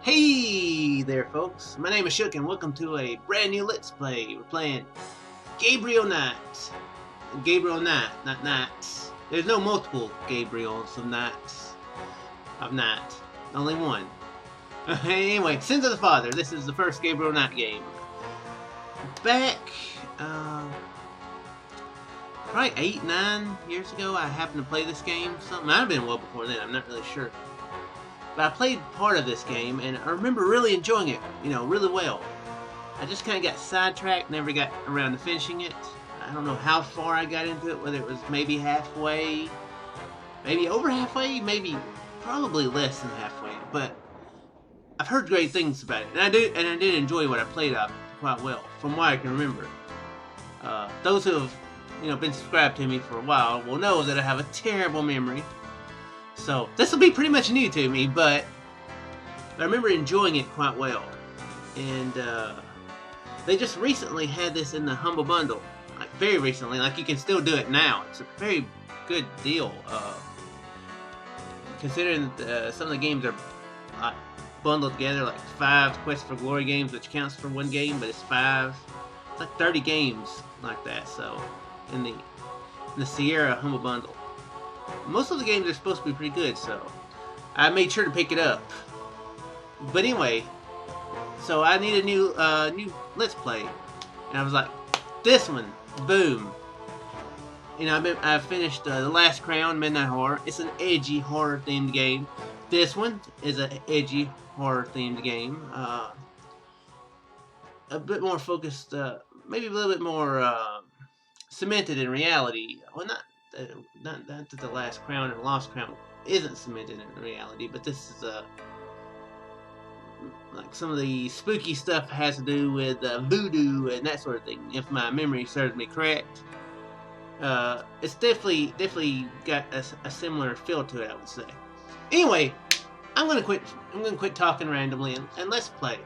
Hey there, folks. My name is Shook, and welcome to a brand new Let's Play. We're playing Gabriel Knight. Gabriel Knight, not Knights. There's no multiple Gabriels of Knights. Of Knight. Only one. Anyway, Sins of the Father. This is the first Gabriel Knight game. Back, probably 8, 9 years ago, I happened to play this game. Something might have been well before then. I'm not really sure. But I played part of this game, and I remember really enjoying it, really well. I just kind of got sidetracked, never got around to finishing it. I don't know how far I got into it, whether it was maybe halfway, maybe over halfway, maybe probably less than halfway. But I've heard great things about it, and I did enjoy what I played of quite well, from what I can remember. Those who have, been subscribed to me for a while will know that I have a terrible memory. So, this will be pretty much new to me, but I remember enjoying it quite well. And they just recently had this in the Humble Bundle. Like, very recently. Like, you can still do it now. It's a very good deal. Considering that some of the games are bundled together, like 5 Quest for Glory games, which counts for one game, but it's 5. It's like 30 games like that, so, in the Sierra Humble Bundle. Most of the games are supposed to be pretty good, so I made sure to pick it up. But anyway, so I need a new Let's Play, and I was like, this one, boom. I finished The Last Crown Midnight Horror. It's an edgy horror themed game. This one is an edgy horror themed game. A bit more focused, maybe a little bit more cemented in reality. Well, not that The Last Crown and Lost Crown isn't cemented in reality, but this is like some of the spooky stuff has to do with voodoo and that sort of thing, if my memory serves me correct. It's definitely got a similar feel to it, I would say. Anyway, I'm gonna quit talking randomly and let's play.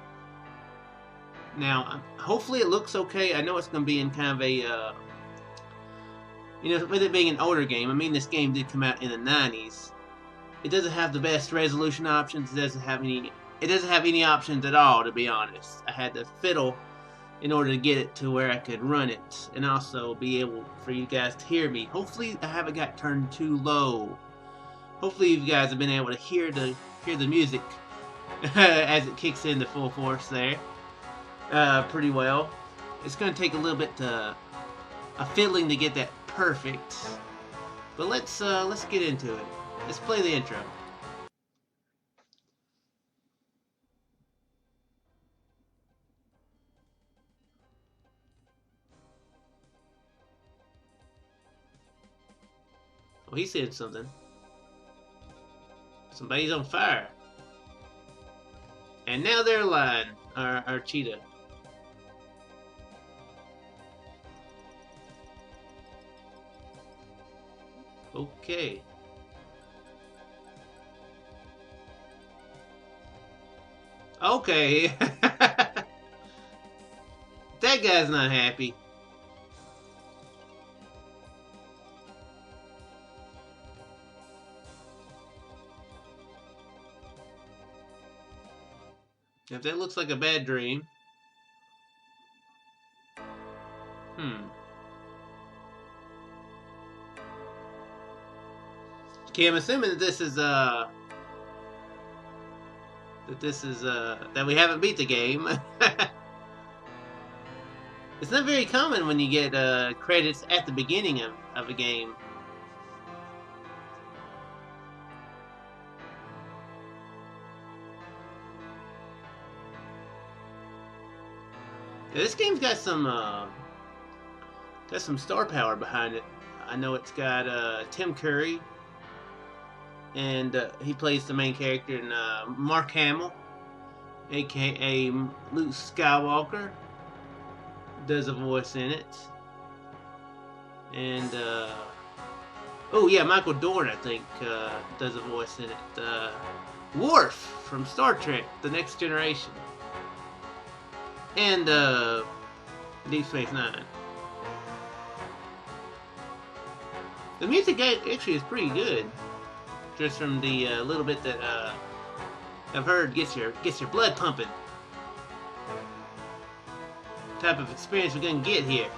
Now, hopefully it looks okay. I know it's gonna be in kind of a with it being an older game. I mean, this game did come out in the 90s. It doesn't have the best resolution options. It doesn't have any options at all, to be honest. I had to fiddle in order to get it to where I could run it and also be able for you guys to hear me. Hopefully I haven't got turned too low. Hopefully you guys have been able to hear the music as it kicks into full force there pretty well. It's going to take a little bit of fiddling to get that perfect, but let's get into it. Let's play the intro. Oh, he said something. Somebody's on fire, and now they're lying. Our cheetah. Okay. Okay. That guy's not happy. If that looks like a bad dream. Okay, I'm assuming that this is that we haven't beat the game. It's not very common when you get credits at the beginning of a game. Yeah, this game's got some star power behind it. I know it's got Tim Curry. And he plays the main character, and Mark Hamill, aka Luke Skywalker, does a voice in it. And oh yeah, Michael Dorn, I think, does a voice in it. Worf from Star Trek: The Next Generation, and Deep Space Nine. The music actually is pretty good. Just from the little bit that I've heard gets your blood pumping. Type of experience we're gonna get here.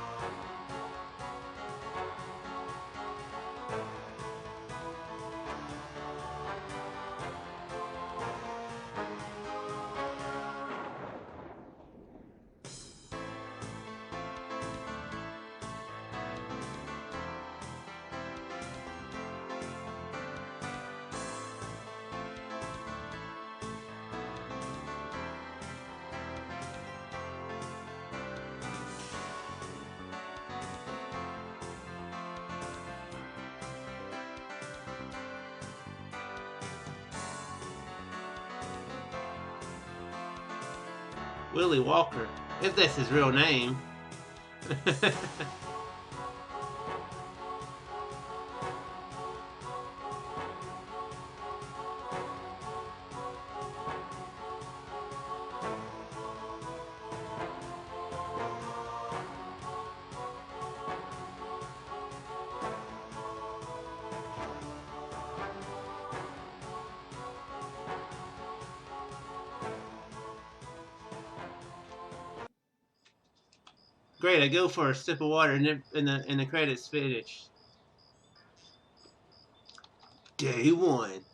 Willie Walker, if that's his real name. Great, I go for a sip of water and the credits finish. Day 1.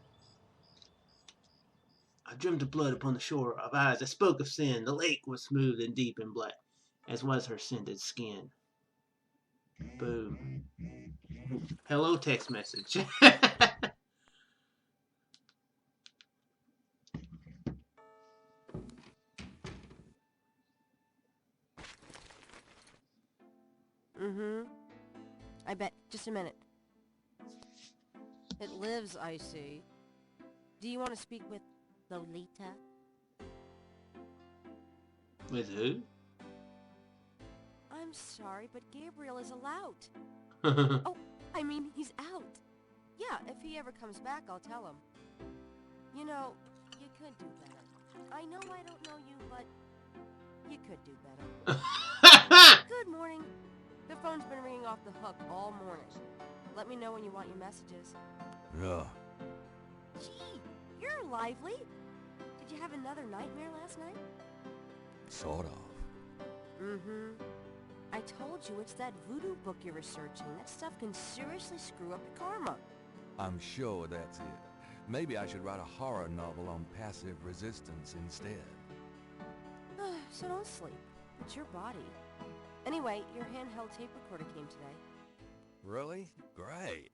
I dreamt of blood upon the shore of eyes. I spoke of sin. The lake was smooth and deep and black, as was her scented skin. Boom. Hello, text message. I bet. Just a minute. It lives, I see. Do you want to speak with Lolita? With who? I'm sorry, but Gabriel is allowed. Oh, I mean, he's out. Yeah, if he ever comes back, I'll tell him. You know, you could do better. I know I don't know you, but you could do better. Good morning. The phone's been ringing off the hook all morning. Let me know when you want your messages. Yeah. Gee, you're lively. Did you have another nightmare last night? Sort of. I told you it's that voodoo book you're researching. That stuff can seriously screw up your karma. I'm sure that's it. Maybe I should write a horror novel on passive resistance instead. So don't sleep. It's your body. Anyway, your handheld tape recorder came today. Really? Great.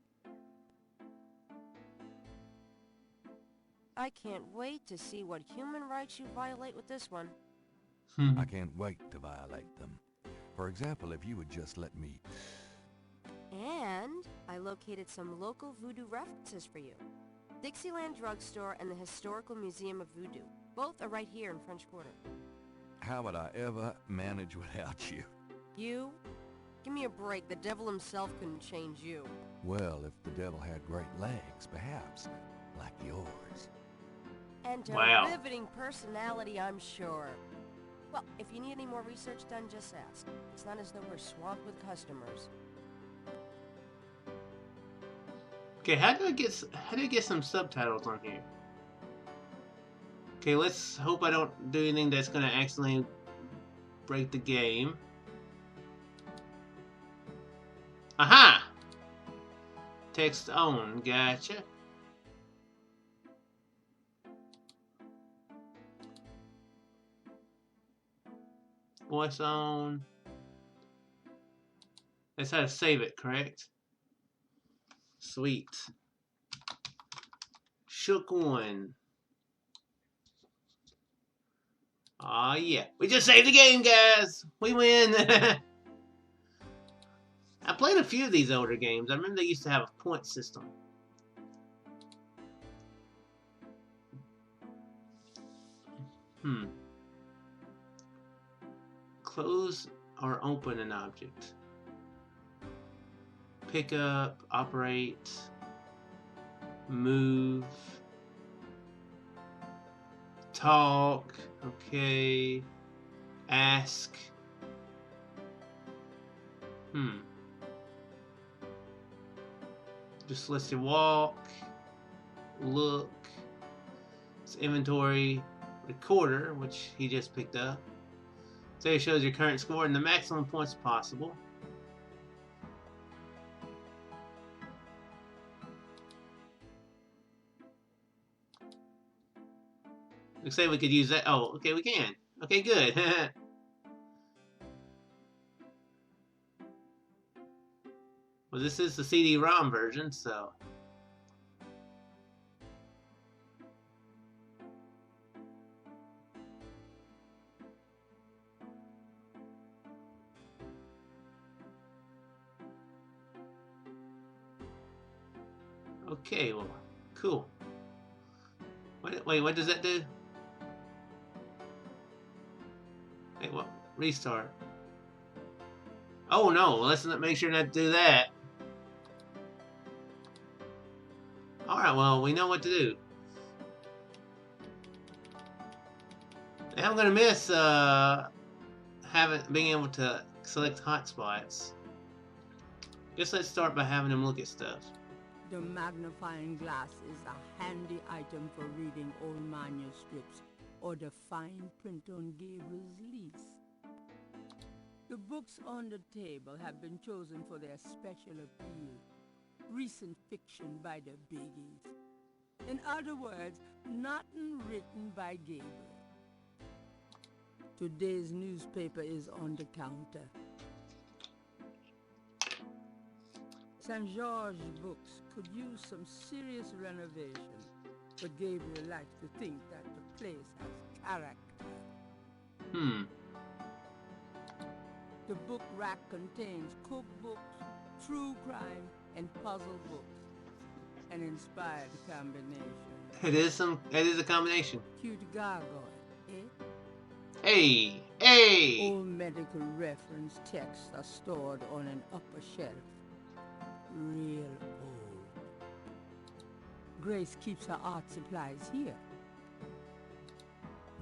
I can't wait to see what human rights you violate with this one. I can't wait to violate them. For example, if you would just let me... And I located some local voodoo references for you. Dixieland Drugstore and the Historical Museum of Voodoo. Both are right here in French Quarter. How would I ever manage without you? You? Give me a break. The devil himself couldn't change you. Well, if the devil had great legs, perhaps, like yours. And a Wow. riveting personality, I'm sure. Well, if you need any more research done, just ask. It's not as though we're swamped with customers. Okay, how do I get some subtitles on here? Okay, let's hope I don't do anything that's gonna accidentally break the game. Aha! Text on, gotcha. Voice on. That's how to save it, correct? Sweet. Shook one. Aw, yeah. We just saved the game, guys. We win. I played a few of these older games. I remember they used to have a point system. Close or open an object. Pick up, operate, move, talk, okay, ask. Just lets you walk, look, It's inventory recorder, which he just picked up. So it shows your current score and the maximum points possible. Looks like we could use that. Oh, okay, we can. Okay, good. Well, this is the CD-ROM version, so. Okay, well, cool. Wait, what does that do? Wait, what? Restart. Oh no, let's not make sure not to do that. Alright, well, we know what to do. Now I'm gonna miss being able to select hotspots. Guess let's start by having them look at stuff. The magnifying glass is a handy item for reading old manuscripts or the fine print on Gabriel's lease. The books on the table have been chosen for their special appeal. Recent fiction by the biggies. In other words, nothing written by Gabriel. Today's newspaper is on the counter. St. George's Books could use some serious renovation, but Gabriel likes to think that the place has character. The book rack contains cookbooks, true crime, and puzzle books. An inspired combination. It is a combination. Cute gargoyle, eh? Hey! Old medical reference texts are stored on an upper shelf. Real old. Grace keeps her art supplies here.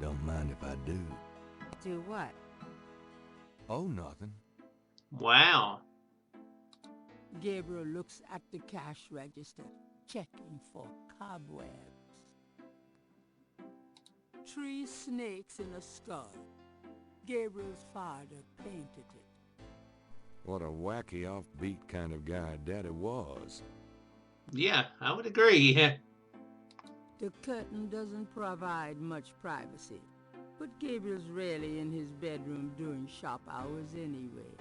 Don't mind if I do. Do what? Oh, nothing. Wow. Gabriel looks at the cash register, checking for cobwebs. 3 snakes in a skull. Gabriel's father painted it. What a wacky, offbeat kind of guy Daddy was. Yeah, I would agree. The curtain doesn't provide much privacy, but Gabriel's rarely in his bedroom during shop hours anyway.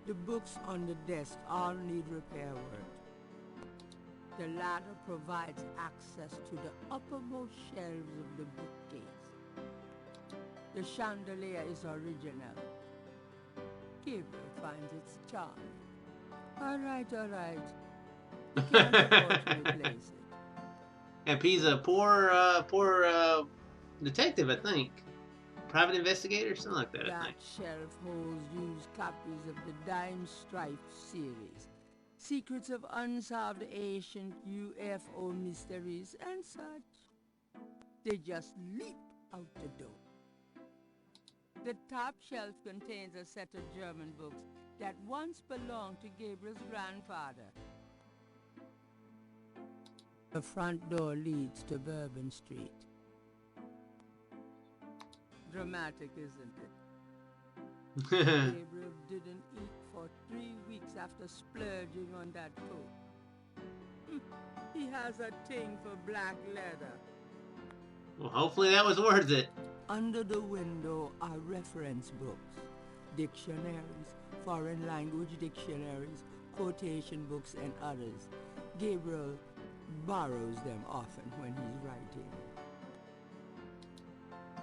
The books on the desk all need repair work. The ladder provides access to the uppermost shelves of the bookcase. The chandelier is original. Gabriel finds its charm. All right. You can't afford to replace it. And he's a poor detective, I think. Private investigator, something like that, I That think. shelf holds used copies of the Dime Stripe series. Secrets of unsolved ancient UFO mysteries and such. They just leap out the door. The top shelf contains a set of German books that once belonged to Gabriel's grandfather. The front door leads to Bourbon Street. Dramatic, isn't it? Gabriel didn't eat for 3 weeks after splurging on that coat. He has a thing for black leather. Well, hopefully that was worth it. Under the window are reference books, dictionaries, foreign language dictionaries, quotation books, and others. Gabriel borrows them often when he's writing.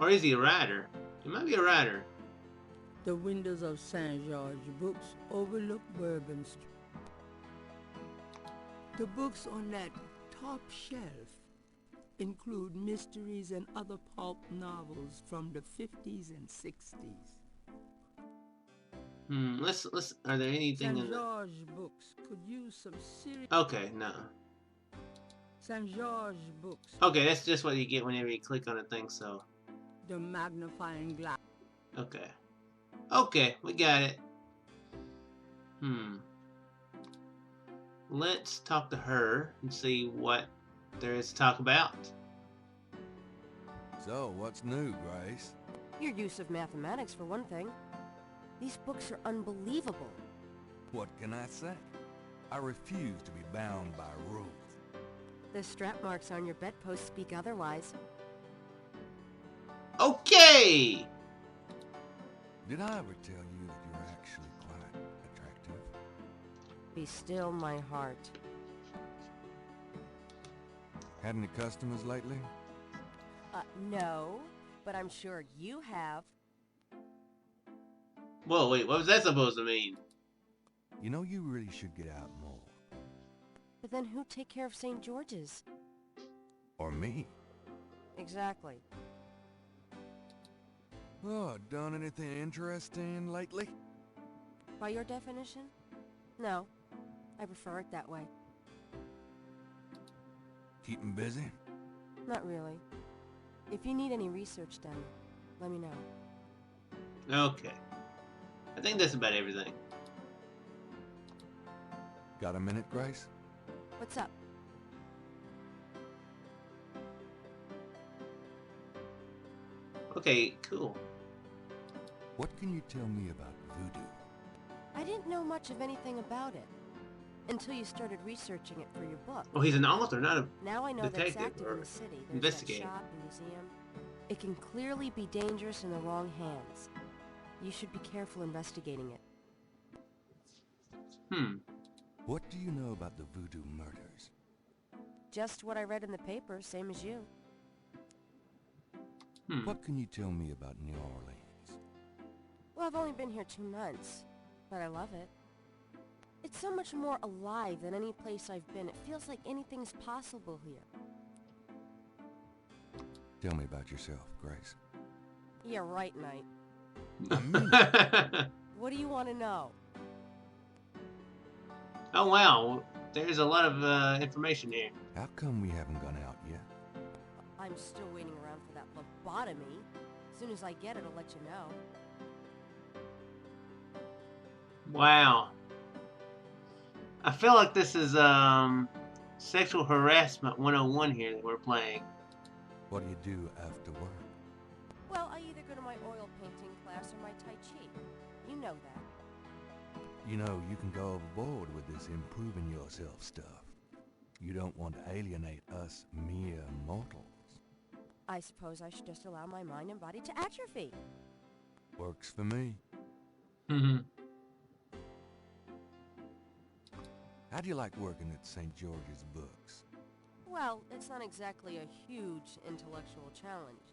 Or is he a writer? He might be a writer. The windows of St. George's Books overlook Bourbon Street. The books on that top shelf include mysteries and other pulp novels from the 50s and 60s. Let's. Are there anything St. in the? George's Books could use some serious. Okay, no. St. George's Books. Okay, that's just what you get whenever you click on a thing. So. The magnifying glass. Okay. Okay, we got it. Let's talk to her and see what there is to talk about. So, what's new, Grace? Your use of mathematics, for one thing. These books are unbelievable. What can I say? I refuse to be bound by rules. The strap marks on your bedpost speak otherwise. Okay! Did I ever tell you that you're actually quite attractive? Be still, my heart. Had any customers lately? No, but I'm sure you have. Whoa, wait, what was that supposed to mean? You know, you really should get out more. But then who'd take care of St. George's? Or me. Exactly. Oh, done anything interesting lately? By your definition? No. I prefer it that way. Keeping busy? Not really. If you need any research done, let me know. Okay. I think that's about everything. Got a minute, Grace? What's up? Okay, cool. What can you tell me about Voodoo? I didn't know much of anything about it until you started researching it for your book. Oh, he's an author, not a... Now I know that it's detective active or in the city. There's that investigator. shop, museum. It can clearly be dangerous in the wrong hands. You should be careful investigating it. What do you know about the Voodoo murders? Just what I read in the paper, same as you. What can you tell me about New Orleans? Well, I've only been here 2 months, but I love it. It's so much more alive than any place I've been. It feels like anything's possible here. Tell me about yourself, Grace. Yeah, right, Knight. I mean it. What do you want to know? Oh, wow. There's a lot of information here. How come we haven't gone out yet? I'm still waiting around for that lobotomy. As soon as I get it, I'll let you know. Wow. I feel like this is sexual harassment 101 here that we're playing. What do you do after work? Well, I either go to my oil painting class or my Tai Chi. You know that. You know, you can go overboard with this improving yourself stuff. You don't want to alienate us mere mortals. I suppose I should just allow my mind and body to atrophy. Works for me. How do you like working at St. George's Books? Well, it's not exactly a huge intellectual challenge.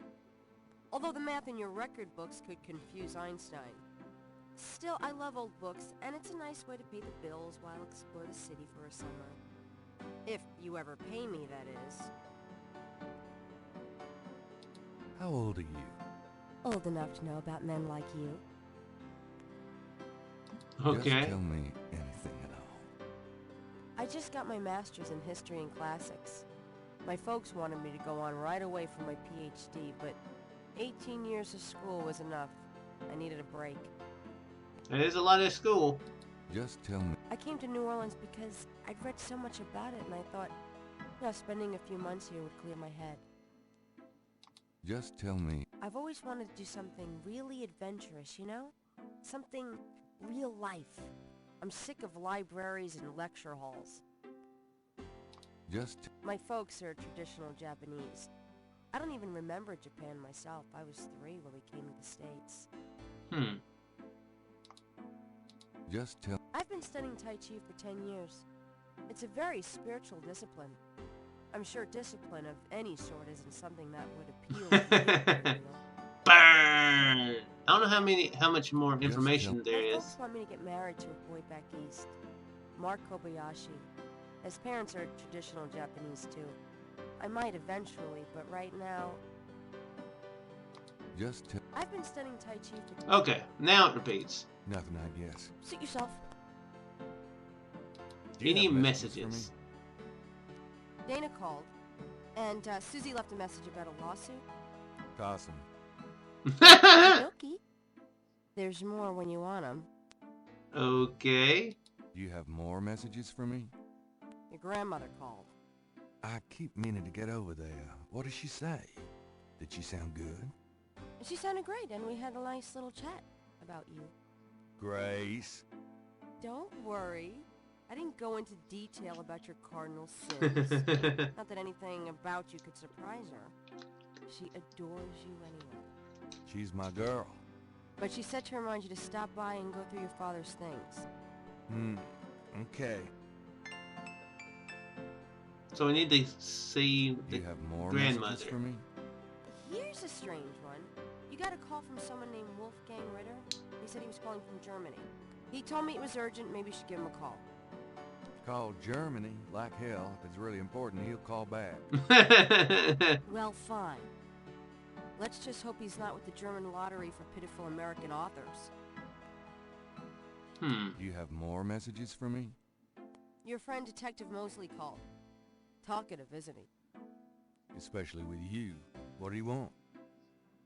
Although the math in your record books could confuse Einstein. Still, I love old books, and it's a nice way to pay the bills while I explore the city for a summer. If you ever pay me, that is. How old are you? Old enough to know about men like you. Okay. Just tell me anything at all. I just got my master's in history and classics. My folks wanted me to go on right away for my PhD, but 18 years of school was enough. I needed a break. That is a lot of school. Just tell me. I came to New Orleans because I'd read so much about it, and I thought, spending a few months here would clear my head. Just tell me. I've always wanted to do something really adventurous, you know? Something real life. I'm sick of libraries and lecture halls. Just. My folks are traditional Japanese. I don't even remember Japan myself. I was 3 when we came to the States. Just tell. I've been studying Tai Chi for 10 years. It's a very spiritual discipline. I'm sure discipline of any sort isn't something that would appeal to you. Burn! I don't know how much more information there My is. folks want me to get married to a boy back east, Mark Kobayashi. His parents are traditional Japanese too. I might eventually, but right now, Just tell. I've been studying Tai Chi for... Okay, now it repeats. Nothing, I guess. Suit yourself. Do you Any have messages? for me? Dana called, and Susie left a message about a lawsuit. Toss 'em. Okie. There's more when you want them. Okay. Do you have more messages for me? Your grandmother called. I keep meaning to get over there. What does she say? Did she sound good? She sounded great, and we had a nice little chat about you. Grace. Don't worry. I didn't go into detail about your cardinal sins. Not that anything about you could surprise her. She adores you anyway. She's my girl. But she said to remind you to stop by and go through your father's things. Okay. So we need to see Do the you have more grandmother. messages for me? Here's a strange one. You got a call from someone named Wolfgang Ritter. He said he was calling from Germany. He told me it was urgent, maybe you should give him a call. Call Germany like hell. If it's really important, he'll call back. Well, fine. Let's just hope he's not with the German lottery for pitiful American authors. Do you have more messages for me? Your friend Detective Mosley called. Talkative, isn't he? Especially with you. What do you want?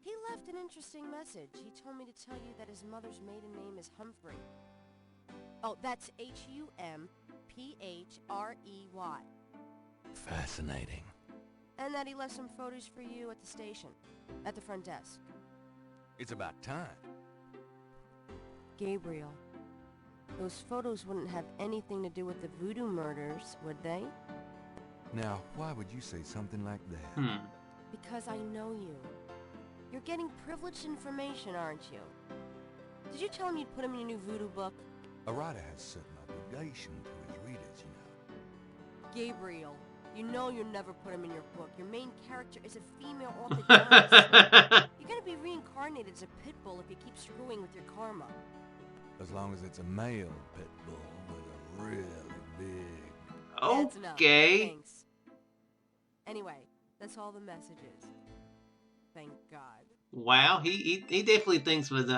He left an interesting message. He told me to tell you that his mother's maiden name is Humphrey. Oh, that's Humprey. Fascinating. And that he left some photos for you at the station, at the front desk. It's about time. Gabriel, those photos wouldn't have anything to do with the Voodoo murders, would they? Now, why would you say something like that? Because I know you. You're getting privileged information, aren't you? Did you tell him you'd put him in your new Voodoo book? A writer has certain obligation to his readers, you know. Gabriel, you know you'll never put him in your book. Your main character is a female orthodontist. You're gonna be reincarnated as a pit bull if you keep screwing with your karma. As long as it's a male pit bull with a really big... That's enough. Okay. Thanks. Anyway, that's all the messages. Thank God. Wow, he definitely thinks with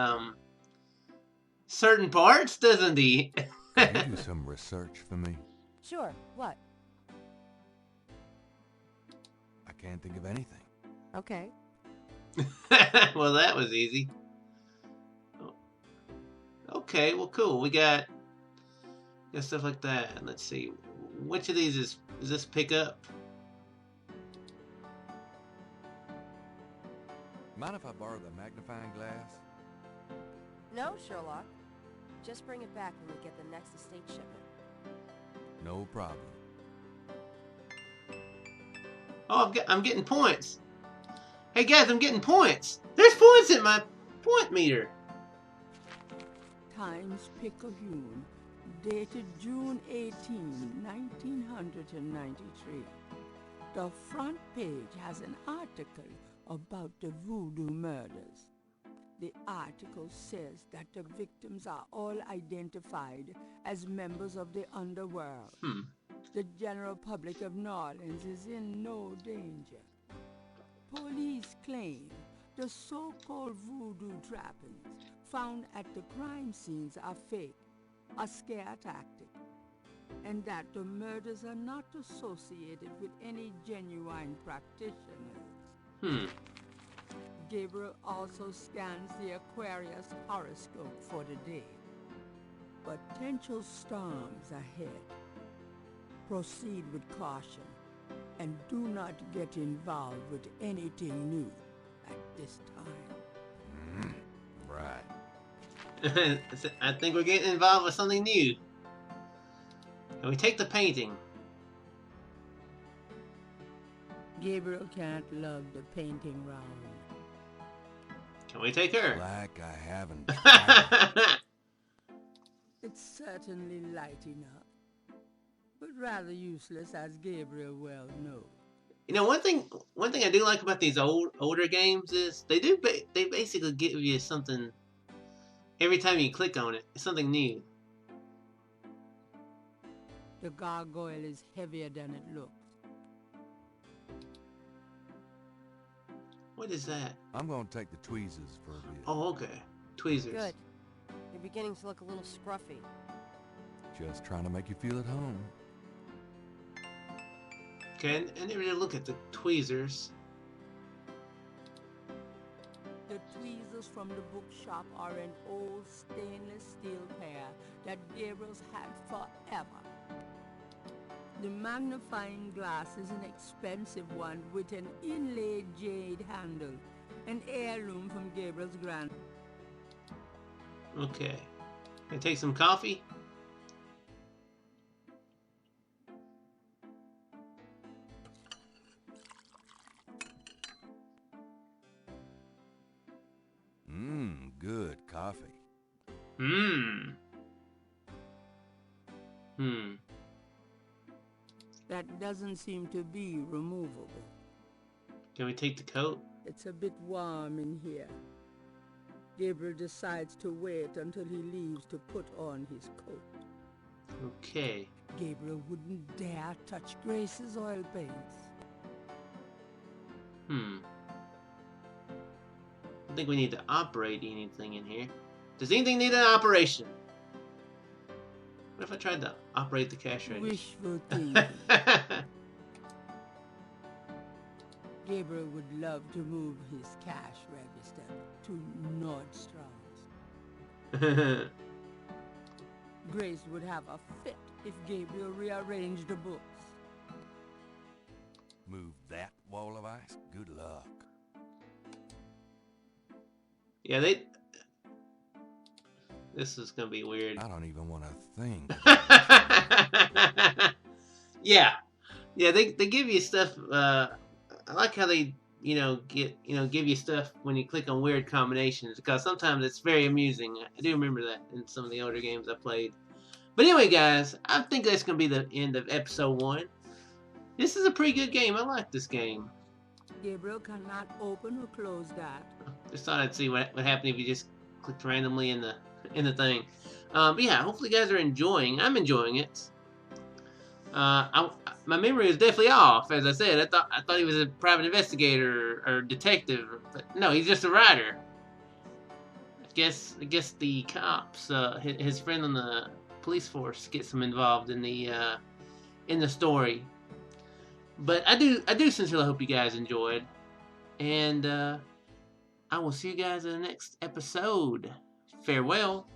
certain parts, doesn't he? Can you do some research for me? Sure, what? I can't think of anything. Okay. Well, that was easy. Okay, well, cool. We got stuff like that. Let's see. Which of these is this pick up? Mind if I borrow the magnifying glass? No, Sherlock. Just bring it back when we get the next estate shipment. No problem. Oh, I'm getting points. Hey guys, I'm getting points. There's points in my point meter. Times Picayune, dated June 18, 1993. The front page has an article about the Voodoo murders. The article says that the victims are all identified as members of the underworld. The general public of New Orleans is in no danger. Police claim the so-called voodoo trappings found at the crime scenes are fake, a scare tactic, and that the murders are not associated with any genuine practitioners. Gabriel also scans the Aquarius horoscope for the day. Potential storms ahead. Proceed with caution, and do not get involved with anything new at this time. Right. I think we're getting involved with something new. Can we take the painting? Gabriel can't lug the painting round. Can we take her? Like I haven't tried. It's certainly light enough, but rather useless, as Gabriel well knows. You know, one thing I do like about these older games is they basically give you something every time you click on it. It's something new. The gargoyle is heavier than it looks. What is that? I'm gonna take the tweezers for a bit. Oh, okay. Tweezers. Good. You're beginning to look a little scruffy. Just trying to make you feel at home. Okay, I never did look at the tweezers. The tweezers from the bookshop are an old stainless steel pair that Gabriel's had forever. The magnifying glass is an expensive one with an inlaid jade handle. An heirloom from Gabriel's grand. Okay. Can I take some coffee? Good coffee. That doesn't seem to be removable. Can we take the coat? It's a bit warm in here. Gabriel decides to wait until he leaves to put on his coat. Okay. Gabriel wouldn't dare touch Grace's oil paints. I think we need to operate anything in here. Does anything need an operation? What if I tried to operate the cash register? Wishful thinking. Gabriel would love to move his cash register to Nordstrom's. Grace would have a fit if Gabriel rearranged the books. Move that wall of ice? Good luck. Yeah, this is gonna be weird. I don't even want to think. Yeah, they give you stuff. I like how they give you stuff when you click on weird combinations, because sometimes it's very amusing. I do remember that in some of the older games I played. But anyway, guys, I think that's gonna be the end of episode 1. This is a pretty good game. I like this game. Gabriel cannot open or close that. Just thought I'd see what happened if you just clicked randomly in the thing. But yeah, hopefully you guys are enjoying. I'm enjoying it. My memory was definitely off, as I said. I thought he was a private investigator or detective, but no, he's just a writer. I guess the cops, his friend on the police force, gets him involved in the story. But I do sincerely hope you guys enjoyed, and I will see you guys in the next episode. Farewell.